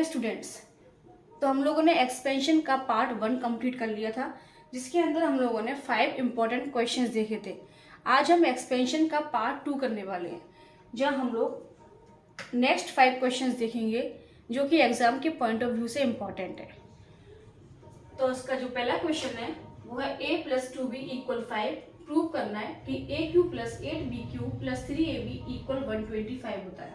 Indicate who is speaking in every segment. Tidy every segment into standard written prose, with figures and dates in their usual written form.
Speaker 1: Students, तो हम लोगों ने एक्सपेंशन का पार्ट 1 कंप्लीट कर लिया था, जिसके अंदर हम लोगों ने 5 इम्पोर्टेंट क्वेश्चंस देखे थे। आज हम एक्सपेंशन का पार्ट 2 करने वाले हैं, जहां हम लोग नेक्स्ट 5 क्वेश्चंस देखेंगे जो कि एग्जाम के पॉइंट ऑफ व्यू से इम्पोर्टेंट है। तो उसका जो पहला क्वेश्चन है वो है a + 2b = 5। प्रूव करना है कि a³ + 8b³ + 3ab = 125 होता है।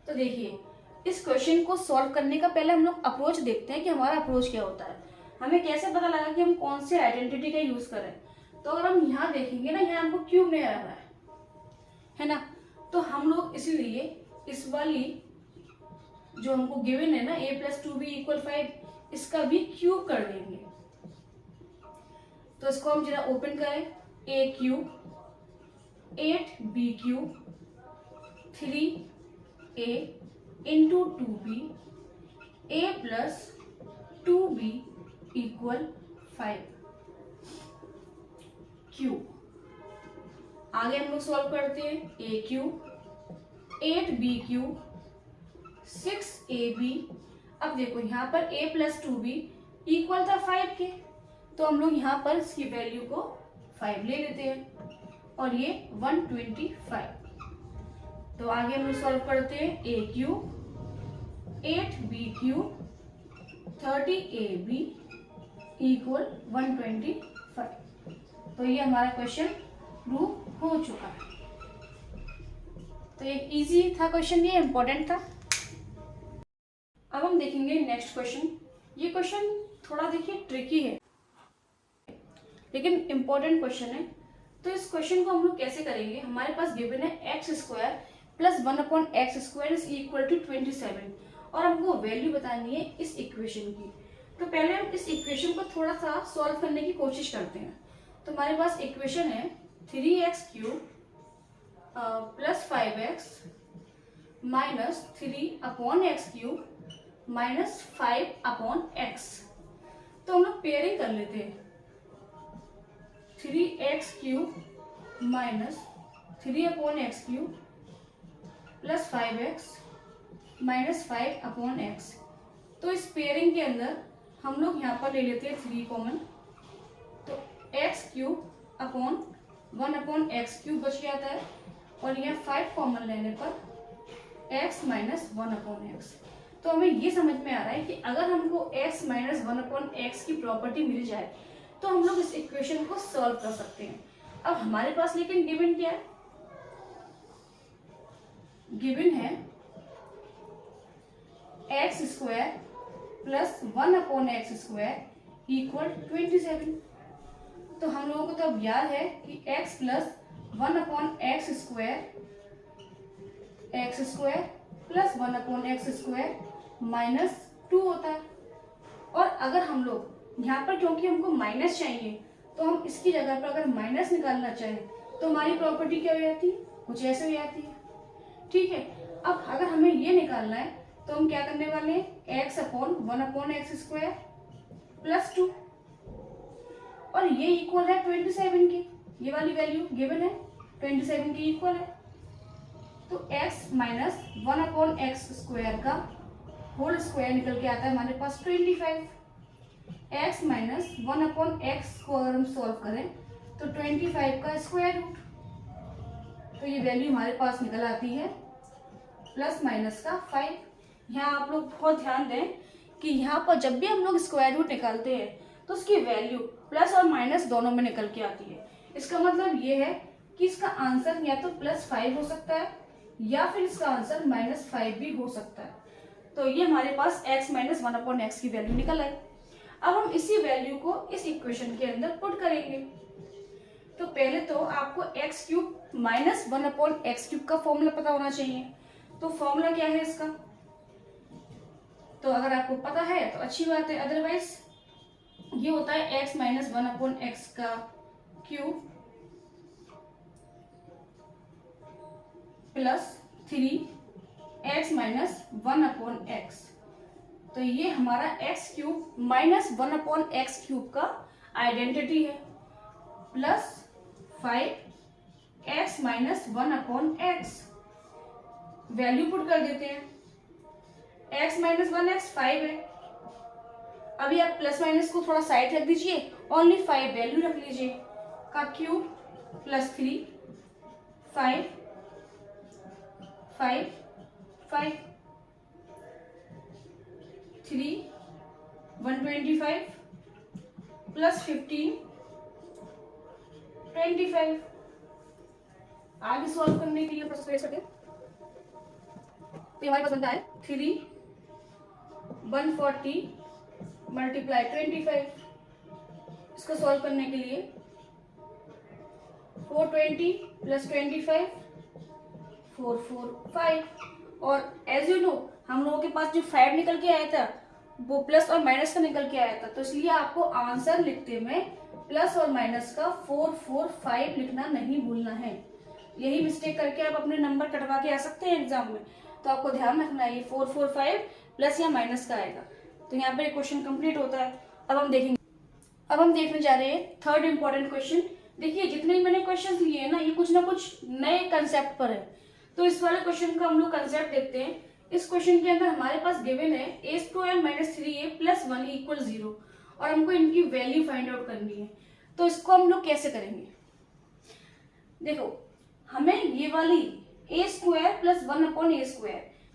Speaker 1: तो देखिए, इस क्वेश्चन को सॉल्व करने का पहले हम लोग अप्रोच देखते हैं कि हमारा अप्रोच क्या होता है। हमें कैसे पता लगा कि हम कौन से आइडेंटिटी का यूज करें। तो अगर हम यहाँ देखेंगे ना, यहाँ हमको क्यूब नहीं आ रहा है ना, तो हम लोग इसीलिए इस वाली जो हमको गिवन है ना a + 2b = 5, इसका भी क्यूब कर देंगे। तो इसको हम जरा ओपन करें। a³ 8b³ 3a × 2b a + 2b = 5 cube. आगे हम लोग सॉल्व करते हैं। a³ 8b³ 6ab। अब देखो यहाँ पर a + 2b इक्वल था 5 के, तो हम लोग यहाँ पर इसकी वैल्यू को 5 ले लेते हैं और ये 125। तो आगे हम लोग सॉल्व करते हैं। a³ 8b³ 30ab = 125। तो ये हमारा क्वेश्चन प्रूव हो चुका है। तो ये इजी था क्वेश्चन, ये इम्पोर्टेंट था। अब हम देखेंगे नेक्स्ट क्वेश्चन। ये क्वेश्चन थोड़ा देखिए ट्रिकी है, लेकिन इम्पोर्टेंट क्वेश्चन है। तो इस क्वेश्चन को हम लोग कैसे करेंगे। हमारे पास गिवन है x² + 1/x² = 27 और हमको वैल्यू बतानी है इस इक्वेशन की। तो पहले हम इस इक्वेशन को थोड़ा सा सॉल्व करने की कोशिश करते हैं। तो हमारे पास इक्वेशन है 3x³ + 5x - 3/x³ - 5/x। तो हम लोग पेयरिंग कर लेते हैं। 3x³ - 3/x³ + 5x - 5/x। तो इस पेयरिंग के अंदर हम लोग यहाँ पर ले लेते हैं 3 कॉमन, तो x³ / 1/x³ बच जाता है और यहाँ 5 कॉमन लेने पर x - 1/x। तो हमें ये समझ में आ रहा है कि अगर हमको x - 1/x की प्रॉपर्टी मिल जाए तो हम लोग इस इक्वेशन को सॉल्व कर सकते हैं। अब हमारे पास लेकिन गिवन क्या है, गिवन है x² + 1/x² = 27। तो हम लोगों को तो अब याद है कि x + 1/x² x² + 1/x² -2 होता है। और अगर हम लोग यहाँ पर, क्योंकि हमको माइनस चाहिए, तो हम इसकी जगह पर अगर माइनस निकालना चाहें तो हमारी प्रॉपर्टी क्या हो जाती है, कुछ ऐसे हो जाती है। ठीक है, अब अगर हमें ये निकालना है तो हम क्या करने वाले हैं, x / 1/x² + 2 और ये इक्वल है 27 के। ये वाली वैल्यू गिवन है 27 के इक्वल है। तो x - 1/x² का होल स्क्वायर निकल के आता है हमारे पास 25। x - 1/x को अगर हम सॉल्व करें तो 25 का स्क्वायर रूट। तो ये वैल्यू हमारे पास निकल आती है ±5। यहाँ आप लोग बहुत ध्यान दें कि यहाँ पर जब भी हम लोग स्क्वायर रूट निकालते हैं तो उसकी वैल्यू प्लस और माइनस दोनों में निकल के आती है। इसका मतलब ये है कि इसका आंसर या तो +5 हो सकता है या फिर इसका आंसर -5 भी हो सकता है। तो ये हमारे पास x - 1/x की वैल्यू निकल आई। अब हम इसी वैल्यू को इस इक्वेशन के अंदर पुट करेंगे। तो पहले तो आपको x³ - 1/x³ का फॉर्मूला पता होना चाहिए। तो फॉर्मूला क्या है इसका, तो अगर आपको पता है तो अच्छी बात है, अदरवाइज ये होता है x - 1/x का क्यूब + 3x - 1/x। तो ये हमारा x³ - 1/x³ का आइडेंटिटी है, plus 5x - 1/x। Value put कर देते हैं। x माइनस 1x 5 है। अभी आप प्लस माइनस को थोड़ा साइड रख दीजिए, ओनली 5 वैल्यू रख लीजिए, का क्यूब प्लस 3 5 5 5 3 125 प्लस 15 25। आगे सॉल्व करने के लिए प्रोसेस ले सके तो हमारे पास बनता है 3 140 मल्टीप्लाई 25। इसको सॉल्व करने के लिए 420 प्लस 25 445। और एज यू नो हम लोगों के पास जो 5 निकल के आया था वो प्लस और माइनस का निकल के आया था, तो इसलिए आपको आंसर लिखते में प्लस और माइनस का 445 लिखना नहीं भूलना है। यही मिस्टेक करके आप अपने नंबर कटवा के आ सकते हैं एग्जाम में, तो आपको ध्यान रखना है ये 445 प्लस या माइनस का आएगा। तो यहाँ पे क्वेश्चन कंप्लीट होता है। अब हम देखने जा रहे हैं थर्ड इंपॉर्टेंट क्वेश्चन। देखिए जितने भी मैंने क्वेश्चन लिए हैं ना, ये कुछ ना कुछ नए कंसेप्ट पर है, तो इस वाले क्वेश्चन का हम लोग कंसेप्ट देखते हैं। इस क्वेश्चन के अंदर हमारे पास गिवन है a² minus 3a plus 1 equal 0 और हमको इनकी वैल्यू फाइंड आउट करनी है। तो इसको हम लोग कैसे करेंगे? देखो हमें ये वाली a² प्लस 1 अपॉन a²,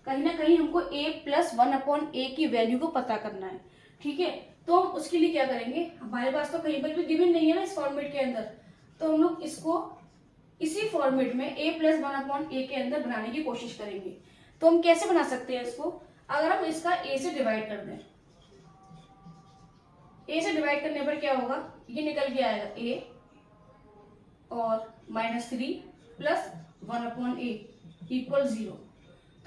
Speaker 1: कहीं ना कहीं हमको a प्लस 1 अपॉन a की वैल्यू को पता करना है, ठीक है। तो हम उसके लिए क्या करेंगे, हमारे पास तो कहीं पर भी गिवन नहीं है ना इस फॉर्मेट के अंदर, तो हम लोग इसको इसी फॉर्मेट में a प्लस 1 अपॉन a के अंदर बनाने की कोशिश करेंगे। तो हम कैसे बना सकते हैं इसको? अगर हम इसका a से डिवाइड कर दें, a से डिवाइड करने पर क्या होगा, ये निकल के आएगा a और minus 3 plus 1 upon a equal 0।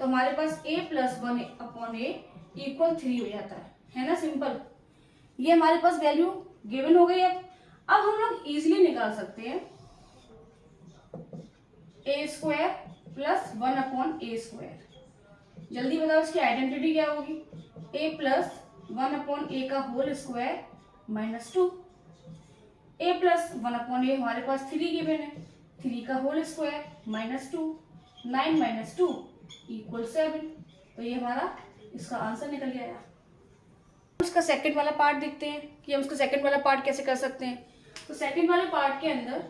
Speaker 1: तो हमारे पास a plus 1 upon a equal 3 हो जाता है ना, सिंपल। ये हमारे पास वैल्यू गिवन हो गई है। अब हम लोग इजीली निकाल सकते हैं a² प्लस 1 अपॉन a²। जल्दी बताओ इसकी आइडेंटिटी क्या होगी? a प्लस 1 अपॉन a का whole square minus 2। a plus 1 upon a हमारे पास 3 गिवन है, 3 का whole square minus 2, 9 minus 2 equal 7। तो ये हमारा इसका आंसर निकल गया। उसका सेकंड वाला पार्ट देखते हैं कि हम उसका सेकंड वाला पार्ट कैसे कर सकते हैं। तो सेकंड वाले पार्ट के अंदर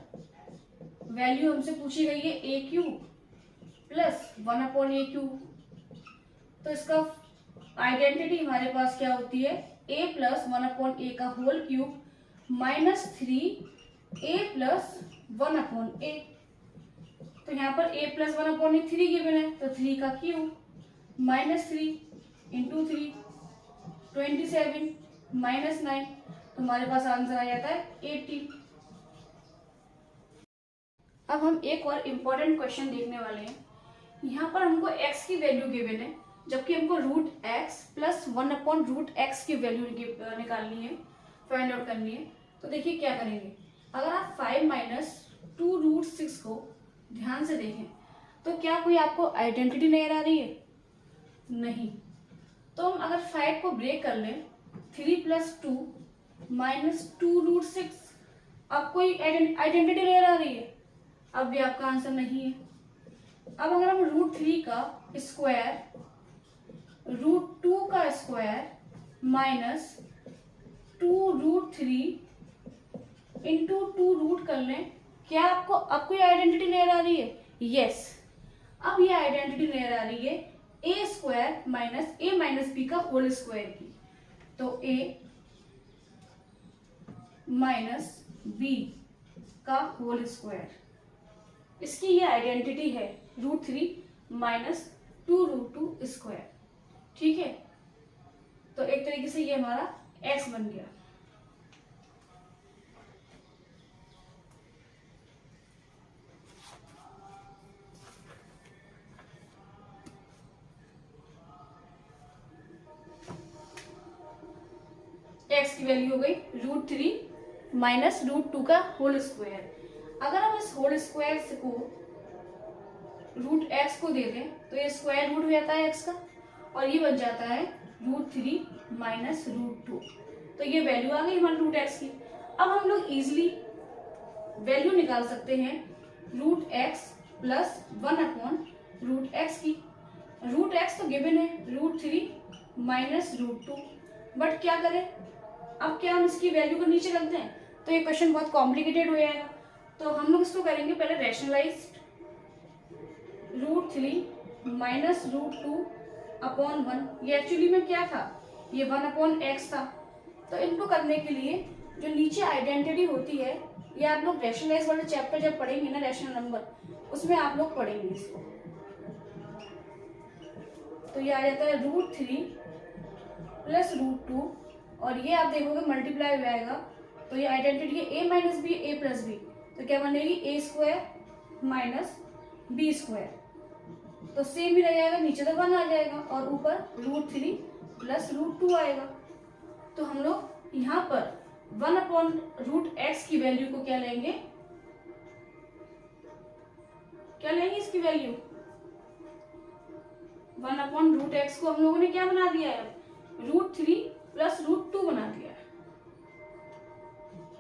Speaker 1: वैल्यू हमसे पूछी गई है a³ प्लस 1 अपॉन a³। तो इसका आइडेंटिटी हमारे पास क्या होती है, a प्लस 1 अपॉन a का whole cube minus 3a plus 1 upon a। तो यहाँ पर a plus 1 upon a 3 given है, तो 3 का क्यूब माइनस 3 इंटू 3 27 माइनस 9। तो हमारे पास आंसर आ जाता है 80। अब हम एक और इम्पोर्टेंट क्वेश्चन देखने वाले हैं। यहाँ पर हमको x की वैल्यू गिवन है, जबकि हमको root x plus 1 upon root x की वैल्यू निकालनी है, फाइंड आउट करनी है। तो देखिए क्या करेंगे, अगर आप 5 माइनस 2 रूट 6 को ध्यान से देखें तो क्या कोई आपको आइडेंटिटी नजर आ रही है? नहीं। तो हम अगर 5 को ब्रेक कर लें, 3 प्लस 2 माइनस 2 रूट 6, अब कोई आइडेंटिटी नजर आ रही है? अब भी आपका आंसर नहीं है। अब अगर हम रूट 3 का स्क्वायर रूट 2 का square minus 2 root 3 into 2 root कर लें, क्या आपको अब कोई आइडेंटिटी नजर आ रही है? यस। अब ये आइडेंटिटी नजर आ रही है a² minus a minus b का होल स्क्वायर की। तो a माइनस b का होल स्क्वायर, इसकी ये आइडेंटिटी है रूट 3 माइनस 2 रूट 2 स्क्वायर, ठीक है। तो एक तरीके से ये हमारा x बन गया। x की वैल्यू हो गई रूट 3 माइनस रूट 2 का होल स्क्वायर। अगर हम इस होल स्क्वायर को रूट x को दे दें तो ये स्क्वायर रूट हो जाता है x का, और ये बन जाता है रूट 3 माइनस रूट 2। तो ये वैल्यू आ गई हमारी रूट x की। अब हम लोग इजिली वैल्यू निकाल सकते हैं root x plus 1 upon root x की। रूट x तो गिवन है रूट 3 -√2। बट क्या करें, अब क्या हम इसकी वैल्यू को नीचे रखते हैं तो ये क्वेश्चन बहुत कॉम्प्लिकेटेड हो जाएगा। तो हम लोग इसको करेंगे पहले रैशनलाइज। √3 -√2 अपॉन 1, ये एक्चुअली में क्या था, ये 1/x था। तो इनको करने के लिए जो नीचे आइडेंटिटी होती है, ये आप लोग रैशनलाइज वाले चैप्टर जब पढ़ेंगे ना, रैशनल नंबर, उसमें आप लोग पढ़ेंगे इसको। तो ये आ जाता है √3 + √2, और ये आप देखोगे मल्टीप्लाई हो जाएगा। तो ये आइडेंटिटी है a - b a + b, तो क्या बनेगी a² - b²। तो सेम ही रह जाएगा, नीचे तो 1 आ जाएगा और ऊपर √3 + √2 आएगा। तो हम लोग यहाँ पर 1/√x की वैल्यू को क्या लेंगे, क्या लेंगे इसकी वैल्यू, 1/√x को हम लोगों ने क्या बना दिया है, √3 + √2 बना दिया है।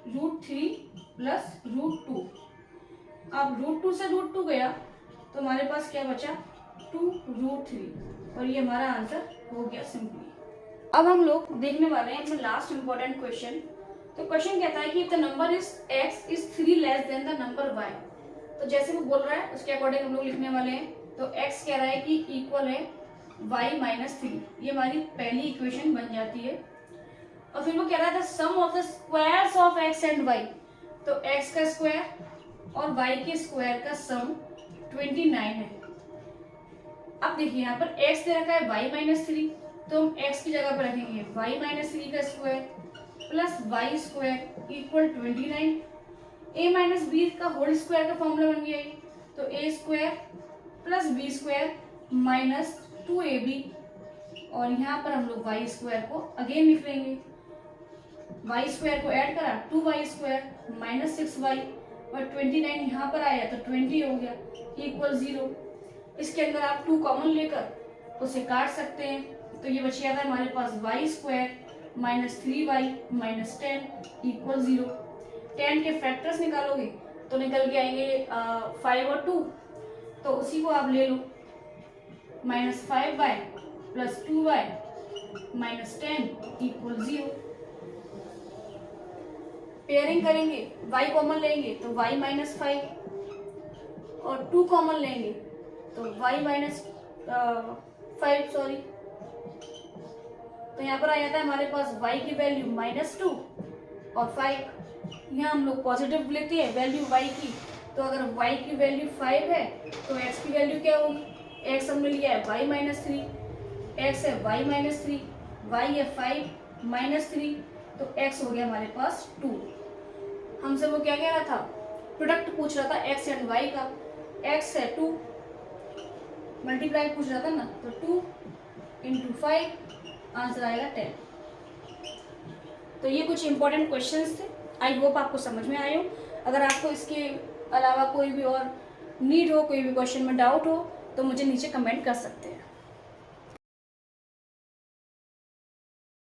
Speaker 1: √3 + √2। अब √2 से √2 गया तो हमारे पास क्या बचा, 2√3, और ये हमारा आंसर हो गया सिंपली। अब हम लोग देखने वाले हैं अपना लास्ट इंपॉर्टेंट क्वेश्चन। तो क्वेश्चन कहता है कि the number is x is 3 less than the number y। तो जैसे वो बोल रहा है उसके अकॉर्डिंग हम लोग लिखने वाले हैं। तो x कह रहा है कि इक्वल है y - 3, ये हमारी पहली इक्वेशन बन जाती है। और फिर वो कह रहा था sum of the squares of x and y। तो x का स्क्वायर और y के स्क्वायर का सम 29 है। अब देखिए यहाँ पर x दे रखा है y - 3, तो हम x की जगह पर रखेंगे y - 3 का square plus y² equal 29। a - b का होल स्क्वायर का फॉर्मूला बन गया है, तो a² + b² - 2ab, और यहाँ पर हम लोग y² को अगेन लिख लेंगे। y² को ऐड करा 2y² - 6y, और 29 यहाँ पर आया तो 20 हो गया इक्वल 0। इसके अंदर आप 2 कॉमन लेकर उसे काट सकते हैं। तो ये बच जाता है हमारे पास y² - 3y - 10 इक्वल 0। 10 के फैक्टर्स निकालोगे तो निकल के आएंगे 5 और 2, तो उसी को आप ले लो, -5y + 2y - 10 इक्वल 0। पेयरिंग करेंगे, y कॉमन लेंगे तो y - 5, और 2 कॉमन लेंगे तो y - 5 सॉरी। तो यहाँ पर आ जाता है हमारे पास y की वैल्यू -2 और 5। यहाँ हम लोग पॉजिटिव लेते हैं वैल्यू y की, तो अगर y की वैल्यू 5 है तो x की वैल्यू क्या होगी, x हमने लिया है y - 3, x है y - 3, y है 5 - 3, तो x हो गया हमारे पास 2। हमसे वो क्या कह रहा था, प्रोडक्ट पूछ रहा था x एंड y का, x है 2, मल्टीप्लाई पूछ रहा था ना, तो 2 × 5 आंसर आएगा 10। तो ये कुछ इंपॉर्टेंट क्वेश्चंस थे, आई होप आपको समझ में आए हो। अगर आपको इसके अलावा कोई भी और नीड हो, कोई भी क्वेश्चन में डाउट हो, तो मुझे नीचे कमेंट कर सकते हैं।